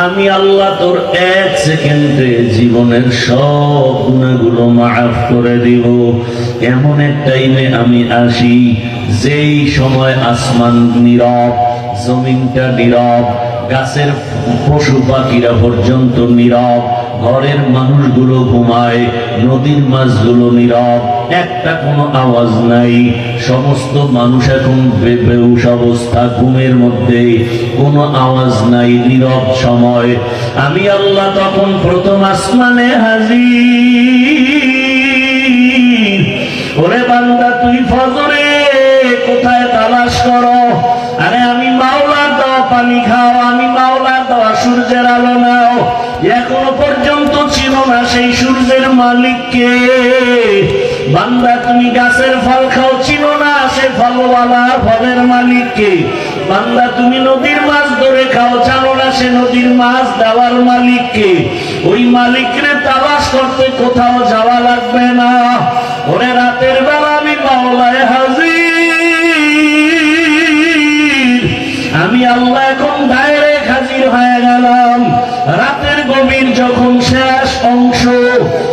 আমি আল্লাহ তোর এক সেকেন্ডে জীবনের সব গুনাহগুলো মাফ করে দিব। এমন এক টাইমে আমি আসি যেই সময় আসমান নীরব, জমিনটা নীরব, গাছের পশু পাখিরা পর্যন্ত নীরব, ঘরের মানুষগুলো ঘুমায়, নদীর মাছগুলো নীরব, একটা কোনো আওয়াজ নাই। সমস্ত মানুষ এখন বেহুশ অবস্থা, ঘুমের মধ্যে, কোনো আওয়াজ নাই, নীরব সময়। আমি আল্লাহ তখন প্রথম আসমানে হাজির। ওরে বান্দা, তুই ফজরে কোথায় তালাশ করো? আরে আমি মাওলার দেওয়া পানি খাও, আমি মাওলার দেওয়া সূর্যের আলো নাও। এখনো পর্যন্ত ছিল না সেই সূর্যের মালিককে। বান্দা, তুমি গাছের ফল খাও, ছিল না সে ফলওয়ালা ফলের মালিককে। বান্দা, তুমি নদীর মাছ ধরে খাও, জানো না সে নদীর মাছ দেওয়ার মালিককে। ওই মালিকরে তালাশ করতে কোথাও যাওয়া লাগবে না। ওরে রাতের বেলা আমি মাওলায় হাজির। আমি আল্লাহ এখন ডাইরেক্ট হাজির হয়ে গেলাম। রাতের গভীর যখন শেষ অংশ,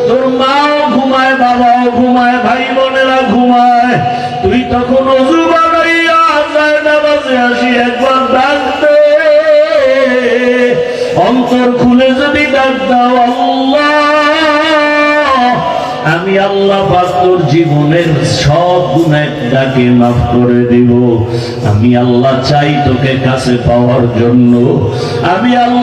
তোর মাও ঘুমায়, বাবাও ঘুমায়, ভাই বোনেরা ঘুমায়, তুই তখন ওযু বানাইয়া যায় নামাজে আসি একবার ডাক দে। অন্তর খুলে যদি ডাক দাও, আল্লাহ, আমি আল্লাহ পাক তোর জীবনের সব গুনাহকে মাফ করে দিব। আমি আল্লাহ চাই তোকে কাছে পাওয়ার জন্য। আমি আল্লাহ